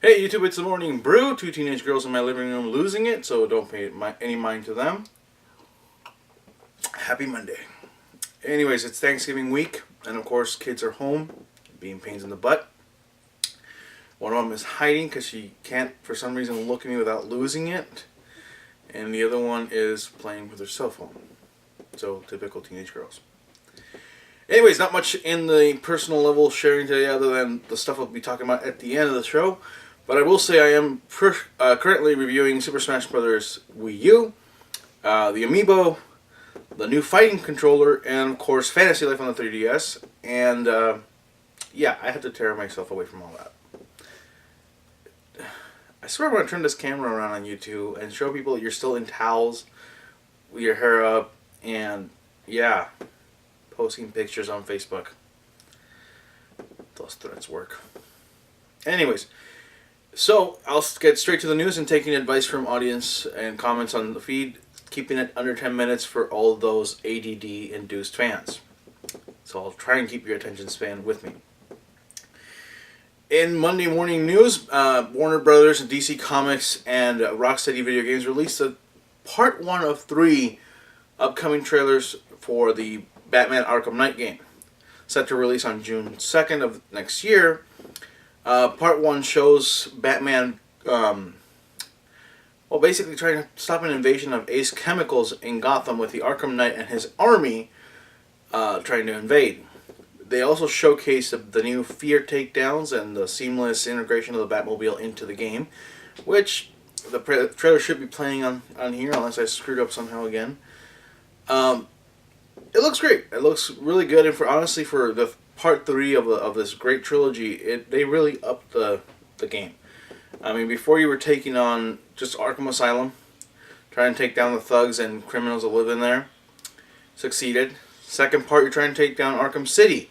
Hey YouTube, it's the morning brew. Two teenage girls in my living room losing it, so don't pay any mind to them. Happy Monday. Anyways, it's Thanksgiving week, and of course kids are home, being pains in the butt. One of them is hiding because she can't, for some reason, look at me without losing it. And the other one is playing with her cell phone. So, typical teenage girls. Anyways, not much in the personal level sharing today other than the stuff I'll be talking about at the end of the show. But I will say I am currently reviewing Super Smash Bros. Wii U, the Amiibo, the new fighting controller, and of course Fantasy Life on the 3DS. And yeah, I had to tear myself away from all that. I swear I'm going to turn this camera around on YouTube and show people that you're still in towels with your hair up and yeah, posting pictures on Facebook. Those threats work. Anyways. So, I'll get straight to the news and taking advice from audience and comments on the feed, keeping it under 10 minutes for all those ADD-induced fans. So I'll try and keep your attention span with me. In Monday morning news, Warner Brothers, DC Comics, and Rocksteady Video Games released a part 1 of 3 upcoming trailers for the Batman Arkham Knight game. Set to release on June 2nd of next year. Part 1 shows Batman, basically trying to stop an invasion of Ace Chemicals in Gotham with the Arkham Knight and his army trying to invade. They also showcase the new Fear takedowns and the seamless integration of the Batmobile into the game, which the trailer should be playing on here unless I screwed up somehow again. It looks great. It looks really good, and honestly for the Part 3 of this great trilogy, they really upped the game. I mean, before you were taking on just Arkham Asylum, trying to take down the thugs and criminals that live in there. Succeeded. Second part, you're trying to take down Arkham City,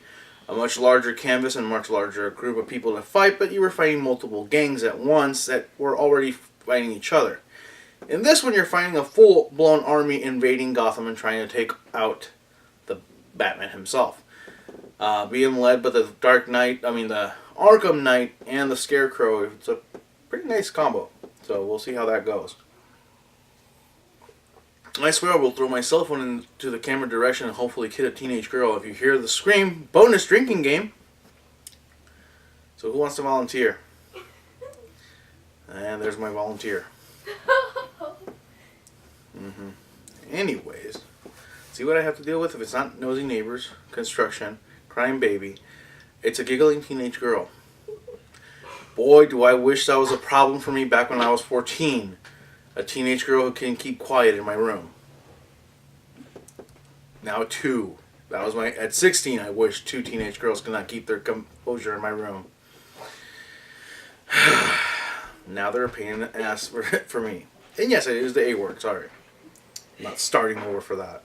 a much larger canvas and much larger group of people to fight, but you were fighting multiple gangs at once that were already fighting each other. In this one, you're fighting a full-blown army invading Gotham and trying to take out the Batman himself. Being led by the the Arkham Knight and the Scarecrow. It's a pretty nice combo. So we'll see how that goes. I swear I will throw my cell phone into the camera direction and hopefully kid a teenage girl. If you hear the scream, bonus drinking game. So who wants to volunteer? And there's my volunteer. Anyways, see what I have to deal with if it's not nosy neighbors, construction, crying baby. It's a giggling teenage girl. Boy, do I wish that was a problem for me back when I was 14. A teenage girl who can keep quiet in my room. Now 2. That was at 16, I wish 2 teenage girls could not keep their composure in my room. Now they're a pain in the ass for me. And yes, it is the A word, sorry. I'm not starting over for that.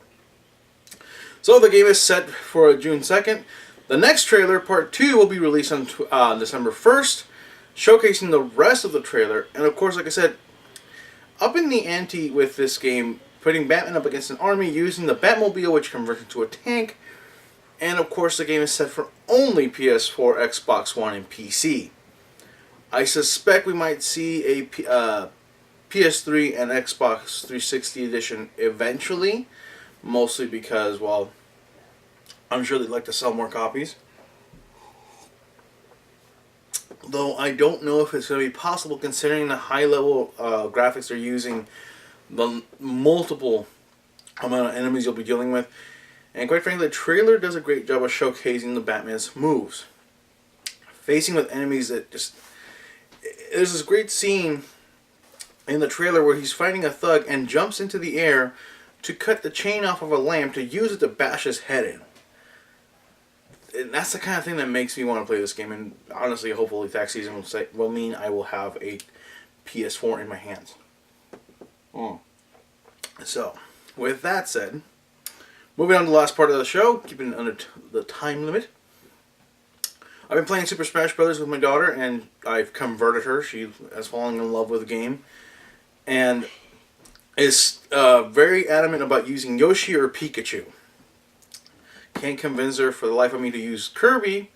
So the game is set for June 2nd. The next trailer, Part 2, will be released on December 1st, showcasing the rest of the trailer. And of course, like I said, upping the ante with this game, putting Batman up against an army, using the Batmobile, which converts into a tank. And of course, the game is set for only PS4, Xbox One, and PC. I suspect we might see a PS3 and Xbox 360 edition eventually. Mostly because, well, I'm sure they'd like to sell more copies. Though I don't know if it's going to be possible considering the high level graphics they're using, the multiple amount of enemies you'll be dealing with. And quite frankly, the trailer does a great job of showcasing the Batman's moves. Facing with enemies that just... There's this great scene in the trailer where he's fighting a thug and jumps into the air to cut the chain off of a lamp to use it to bash his head in. And that's the kind of thing that makes me want to play this game. And honestly, hopefully tax season will mean I will have a PS4 in my hands. So, with that said, moving on to the last part of the show, keeping it under the time limit. I've been playing Super Smash Bros. With my daughter, and I've converted her. She has fallen in love with the game. And is very adamant about using Yoshi or Pikachu. Can't convince her for the life of me to use Kirby,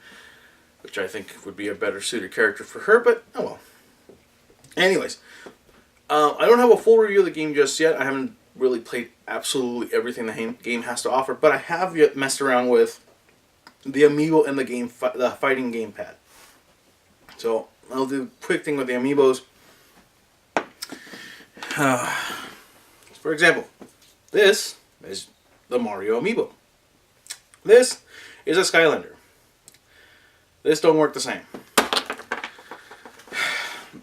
which I think would be a better suited character for her, but oh well. Anyways, I don't have a full review of the game just yet. I haven't really played absolutely everything the game has to offer, but I have yet messed around with the Amiibo and the game, the fighting gamepad. So I'll do a quick thing with the Amiibos. For example, this is the Mario Amiibo. This is a Skylander. This don't work the same.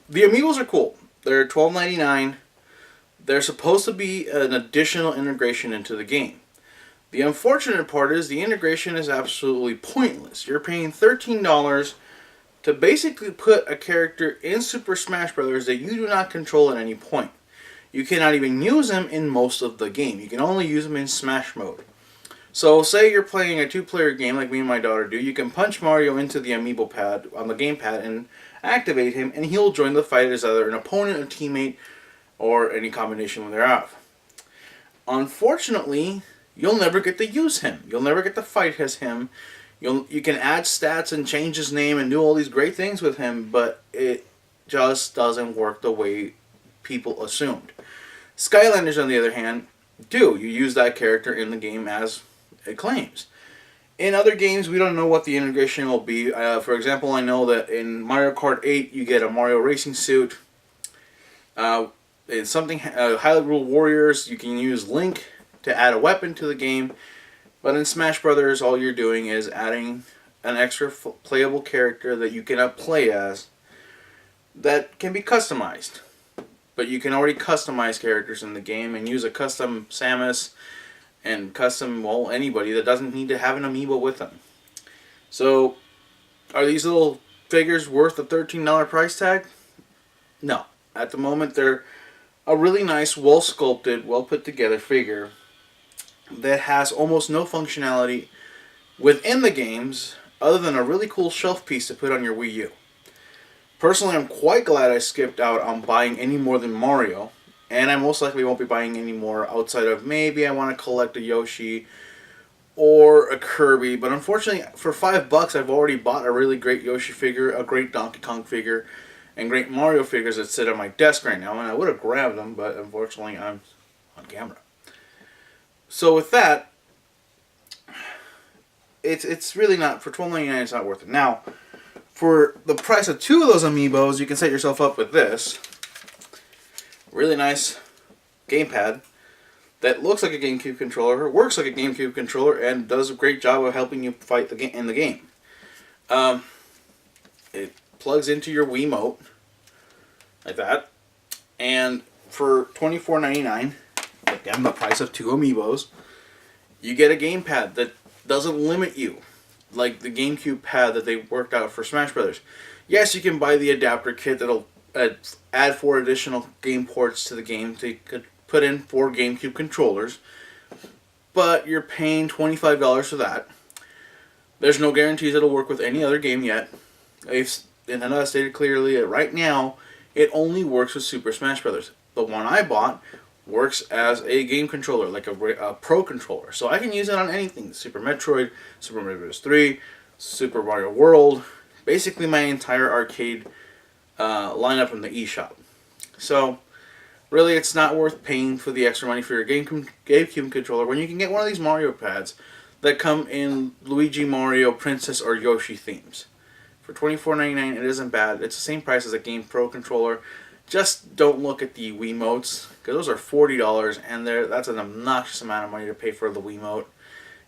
The Amiibos are cool. They're $12.99. They're supposed to be an additional integration into the game. The unfortunate part is the integration is absolutely pointless. You're paying $13 to basically put a character in Super Smash Bros. That you do not control at any point. You cannot even use him in most of the game. You can only use him in Smash mode. So say you're playing a 2-player game like me and my daughter do, you can punch Mario into the Amiibo pad on the gamepad and activate him, and he'll join the fight as either an opponent, a teammate, or any combination thereof. Unfortunately, you'll never get to use him. You'll never get to fight as him. You can add stats and change his name and do all these great things with him, but it just doesn't work the way people assumed. Skylanders, on the other hand, do. You use that character in the game as it claims. In other games, we don't know what the integration will be. For example, I know that in Mario Kart 8, you get a Mario racing suit. In something Hyrule Warriors, you can use Link to add a weapon to the game. But in Smash Brothers, all you're doing is adding an extra playable character that you cannot play as that can be customized. But you can already customize characters in the game and use a custom Samus and custom, well, anybody that doesn't need to have an Amiibo with them. So, are these little figures worth the $13 price tag? No. At the moment, they're a really nice, well-sculpted, well-put-together figure that has almost no functionality within the games other than a really cool shelf piece to put on your Wii U. Personally, I'm quite glad I skipped out on buying any more than Mario, and I most likely won't be buying any more outside of maybe I want to collect a Yoshi or a Kirby, but unfortunately for $5 I've already bought a really great Yoshi figure, a great Donkey Kong figure, and great Mario figures that sit on my desk right now, and I would have grabbed them, but unfortunately I'm on camera. So with that, it's really not, for $12.99 it's not worth it. Now, for the price of 2 of those Amiibos, you can set yourself up with this really nice gamepad that looks like a GameCube controller, works like a GameCube controller, and does a great job of helping you fight in the game. It plugs into your Wiimote like that, and for $24.99, again the price of 2 Amiibos, you get a gamepad that doesn't limit you like the GameCube pad that they worked out for Smash Brothers. Yes, you can buy the adapter kit that'll add 4 additional game ports to the game, so you could put in 4 GameCube controllers, but you're paying $25 for that. There's no guarantees it'll work with any other game yet. Nintendo has stated clearly that right now it only works with Super Smash Brothers. The one I bought works as a game controller, like a Pro controller. So I can use it on anything. Super Metroid, Super Mario Bros. 3, Super Mario World, basically my entire arcade lineup from the eShop. So really it's not worth paying for the extra money for your GameCube controller when you can get one of these Mario pads that come in Luigi, Mario, Princess, or Yoshi themes. For $24.99 it isn't bad. It's the same price as a Game Pro controller. Just don't look at the Wiimotes, because those are $40, and that's an obnoxious amount of money to pay for the Wiimote.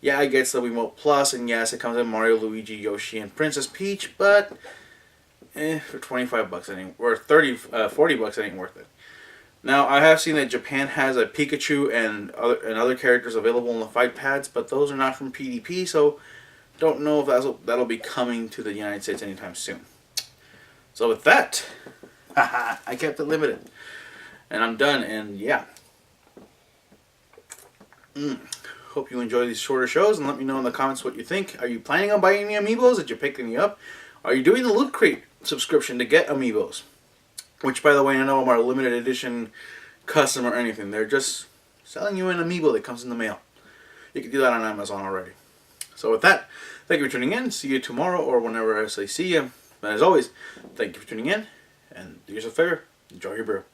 Yeah, I get the Wiimote Plus, and yes, it comes in Mario, Luigi, Yoshi, and Princess Peach, but for $25 it ain't, or $40 it ain't worth it. Now, I have seen that Japan has a Pikachu and other characters available in the fight pads, but those are not from PDP, so don't know if that'll be coming to the United States anytime soon. So with that, I kept it limited. And I'm done, and yeah. Hope you enjoy these shorter shows, and let me know in the comments what you think. Are you planning on buying any Amiibos? Did you pick any up? Are you doing the Loot Crate subscription to get Amiibos? Which, by the way, I know I'm a limited edition custom or anything. They're just selling you an Amiibo that comes in the mail. You can do that on Amazon already. So with that, thank you for tuning in. See you tomorrow or whenever I say see you. And as always, thank you for tuning in. And do yourself a favor. Enjoy your brew.